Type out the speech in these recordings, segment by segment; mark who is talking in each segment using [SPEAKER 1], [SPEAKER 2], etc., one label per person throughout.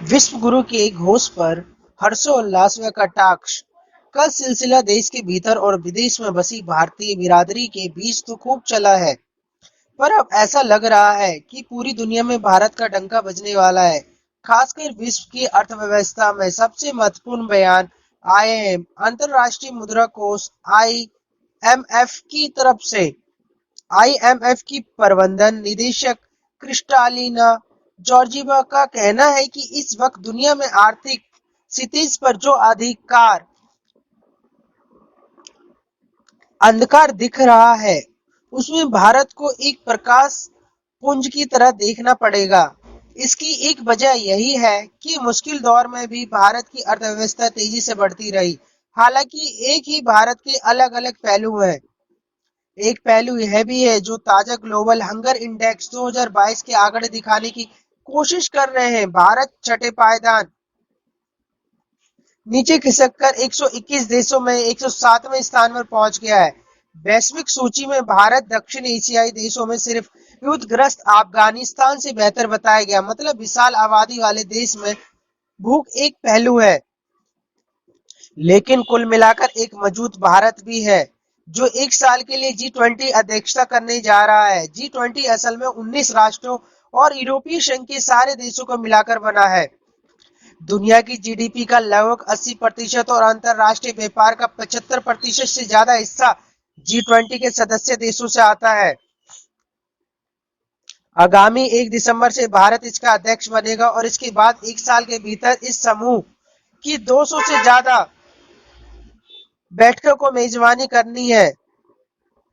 [SPEAKER 1] विश्व गुरु के घोष पर हर्षोल्लास व कटाक्ष का सिलसिला देश के भीतर और विदेश में बसी भारतीय बिरादरी के बीच तो खूब चला है। पर अब ऐसा लग रहा है कि पूरी दुनिया में भारत का डंका बजने वाला है। खासकर विश्व की अर्थव्यवस्था में सबसे महत्वपूर्ण बयान आईएम अंतरराष्ट्रीय मुद्रा कोष आईएमएफ की तरफ से। आईएमएफ की प्रबंधन निदेशक क्रिस्टालिना जॉर्जीवा का कहना है कि इस वक्त दुनिया में आर्थिक क्षितिज पर जो अधिकार अंधकार दिख रहा है, उसमें भारत को एक प्रकाश पुंज की तरह देखना पड़ेगा। इसकी एक वजह यही है कि मुश्किल दौर में भी भारत की अर्थव्यवस्था तेजी से बढ़ती रही। हालांकि एक ही भारत के अलग अलग पहलू हैं। एक पहलू यह भी है जो ताजा ग्लोबल हंगर इंडेक्स 2022 के आंकड़े दिखाने की कोशिश कर रहे हैं। भारत छठे पायदान नीचे खिसककर 121 देशों में 107वें स्थान पर पहुंच गया है। वैश्विक सूची में भारत दक्षिण एशियाई देशों में सिर्फ युद्धग्रस्त अफगानिस्तान से बेहतर बताया गया। मतलब विशाल आबादी वाले देश में भूख एक पहलू है, लेकिन कुल मिलाकर एक मजबूत भारत भी है जो एक साल के लिए G20 अध्यक्षता करने जा रहा है। G20 असल में 19 राष्ट्रों और यूरोपीय संघ के सारे देशों को मिलाकर बना है। दुनिया की जीडीपी का लगभग 80% और अंतरराष्ट्रीय व्यापार का 75% से ज्यादा हिस्सा G20 के सदस्य देशों से आता है। आगामी 1 दिसंबर से भारत इसका अध्यक्ष बनेगा और इसके बाद एक साल के भीतर इस समूह की 200 से ज्यादा बैठकों को मेजबानी करनी है।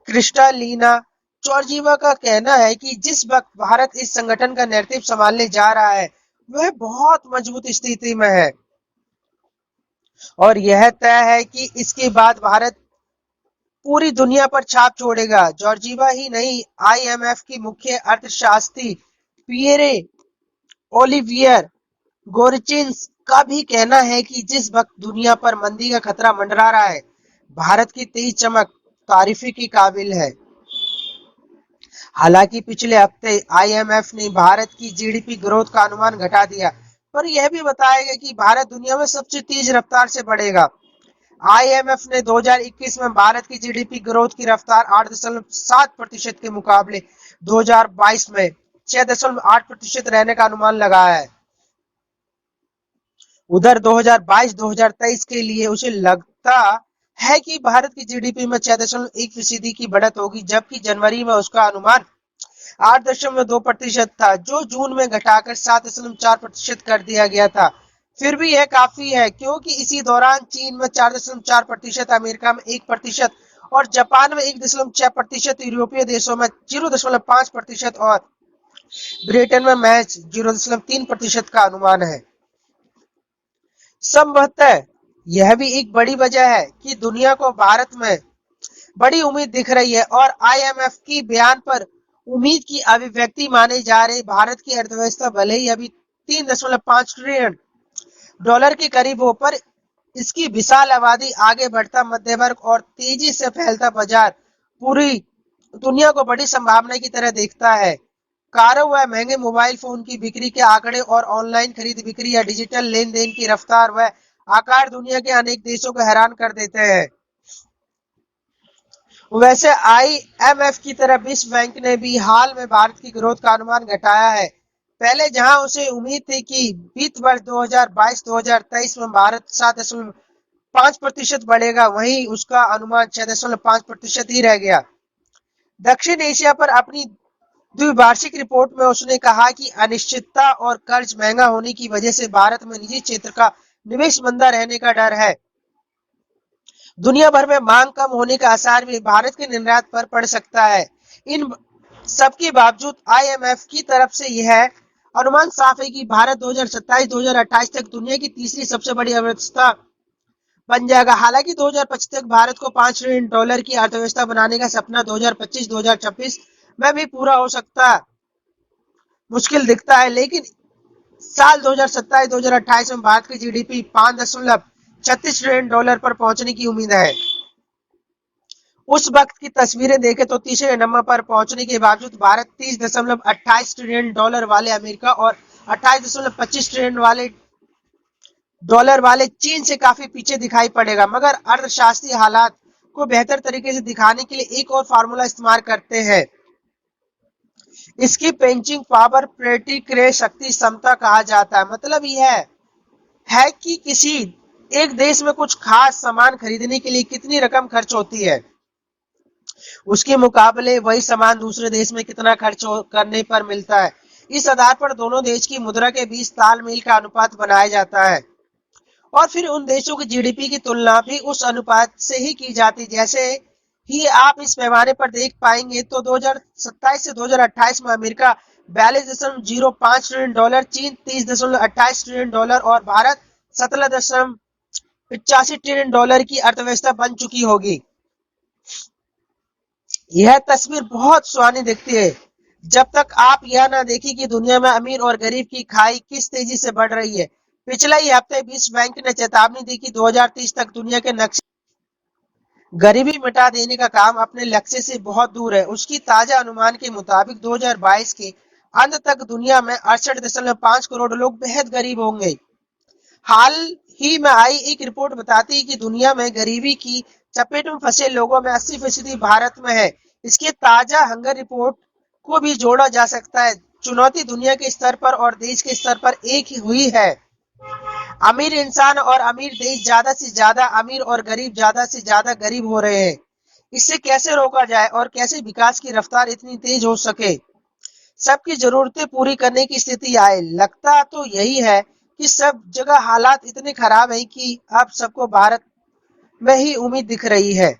[SPEAKER 1] क्रिस्टालिना जॉर्जीवा का कहना है कि जिस वक्त भारत इस संगठन का नेतृत्व संभालने जा रहा है, वह बहुत मजबूत स्थिति में है और यह तय है कि इसके बाद भारत पूरी दुनिया पर छाप छोड़ेगा। जॉर्जीवा ही नहीं, आईएमएफ की मुख्य अर्थशास्त्री पियरे ओलिवियर गोरचिन्स का भी कहना है कि जिस वक्त दुनिया पर मंदी का खतरा मंडरा रहा है, भारत की तेज चमक तारीफी की काबिल है। हालांकि पिछले हफ्ते आईएमएफ ने भारत की जीडीपी ग्रोथ का अनुमान घटा दिया, पर यह भी बताया गया कि भारत दुनिया में सबसे तेज रफ्तार से बढ़ेगा। आईएमएफ ने 2021 में भारत की जीडीपी ग्रोथ की रफ्तार 8.7% के मुकाबले 2022 में 6.8% रहने का अनुमान लगाया है। उधर 2022-2023 के लिए उसे लगता है कि भारत की जीडीपी में 6.1% की बढ़त होगी, जबकि जनवरी में उसका अनुमान 8.2% था, जो जून में घटाकर 7.4% कर दिया गया था। फिर भी यह काफी है क्योंकि इसी दौरान चीन में 4.4%, अमेरिका में 1% और जापान में 1.6%, यूरोपीय देशों में 0.5% और ब्रिटेन में महज 0.3% का अनुमान है। संभवतः यह भी एक बड़ी वजह है कि दुनिया को भारत में बड़ी उम्मीद दिख रही है और आईएमएफ की बयान पर उम्मीद की अभिव्यक्ति माने जा रहे भारत की अर्थव्यवस्था भले ही अभी 3.5 ट्रिलियन डॉलर के करीब हो, पर इसकी विशाल आबादी, आगे बढ़ता मध्य वर्ग और तेजी से फैलता बाजार पूरी दुनिया को बड़ी संभावना की तरह देखता है। कारों व महंगे मोबाइल फोन की बिक्री के आंकड़े और ऑनलाइन खरीद बिक्री या डिजिटल लेन देन की रफ्तार व आकार दुनिया के अनेक देशों को हैरान कर देते हैं। वैसे आईएमएफ की तरह विश्व बैंक ने भी हाल में भारत की ग्रोथ का अनुमान घटाया है। पहले जहां उसे उम्मीद थी कि वित्त वर्ष 2022-2023 में भारत 7.5% बढ़ेगा, वहीं उसका अनुमान 6.5% ही रह गया। दक्षिण एशिया पर अपनी द्विवार्षिक रिपोर्ट में उसने कहा कि अनिश्चितता और कर्ज महंगा होने की वजह से भारत में निजी क्षेत्र का निवेश मंदा रहने का डर है। दुनिया भर में मांग कम होने का असर भी भारत के निर्यात पर पड़ सकता है। इन सबके बावजूद आईएमएफ की तरफ से यह अनुमान साफ है कि भारत 2027-2028 तक दुनिया की तीसरी सबसे बड़ी अर्थव्यवस्था बन जाएगा। हालांकि 2025 तक भारत को 5 ट्रिलियन डॉलर की अर्थव्यवस्था बनाने का सपना 2025-2026 में भी पूरा हो सकता मुश्किल दिखता है, लेकिन साल 2027-2028 में भारत की जीडीपी 5.36 ट्रिलियन डॉलर पर पहुंचने की उम्मीद है। उस वक्त की तस्वीरें देखें तो तीसरे नंबर पर पहुंचने के बावजूद भारत 30.28 ट्रिलियन डॉलर वाले अमेरिका और 28.25 ट्रिलियन वाले डॉलर वाले चीन से काफी पीछे दिखाई पड़ेगा। मगर अर्थशास्त्री हालात को बेहतर तरीके से दिखाने के लिए एक और फार्मूला इस्तेमाल करते हैं। इसकी पेंचिंग पावर प्रतिक्रय शक्ति क्षमता कहा जाता है। मतलब यह है कि किसी एक देश में कुछ खास सामान खरीदने के लिए कितनी रकम खर्च होती है, उसके मुकाबले वही सामान दूसरे देश में कितना खर्च करने पर मिलता है। इस आधार पर दोनों देश की मुद्रा के बीच तालमेल का अनुपात बनाया जाता है और फिर उन देशों की जीडीपी की तुलना भी उस अनुपात से ही की जाती है। जैसे ही आप इस पैमाने पर देख पाएंगे तो 2027 से 2028 में अमेरिका 42.05 ट्रिलियन डॉलर, चीन 30.28 ट्रिलियन डॉलर और भारत 17.85 ट्रिलियन डॉलर की अर्थव्यवस्था बन चुकी होगी। यह तस्वीर बहुत सुहानी दिखती है जब तक आप यह ना देखें कि दुनिया में अमीर और गरीब की खाई किस तेजी से बढ़ रही है। पिछले ही हफ्ते विश्व बैंक ने चेतावनी दी कि 2030 तक दुनिया के नक्शे गरीबी मिटा देने का काम अपने लक्ष्य से बहुत दूर है। उसकी ताजा अनुमान के मुताबिक 2022 के अंत तक दुनिया में 68.5 करोड़ लोग बेहद गरीब होंगे। हाल ही में आई एक रिपोर्ट बताती है कि दुनिया में गरीबी की चपेट में फंसे लोगों में 80% भारत में है। इसके ताजा हंगर रिपोर्ट को भी जोड़ा जा सकता है। चुनौती दुनिया के स्तर पर और देश के स्तर पर एक ही हुई है। अमीर इंसान और अमीर देश ज्यादा से ज्यादा अमीर और गरीब ज्यादा से ज्यादा गरीब हो रहे हैं। इससे कैसे रोका जाए और कैसे विकास की रफ्तार इतनी तेज हो सके, सबकी जरूरतें पूरी करने की स्थिति आए। लगता तो यही है कि सब जगह हालात इतने खराब हैं कि अब सबको भारत में ही उम्मीद दिख रही है।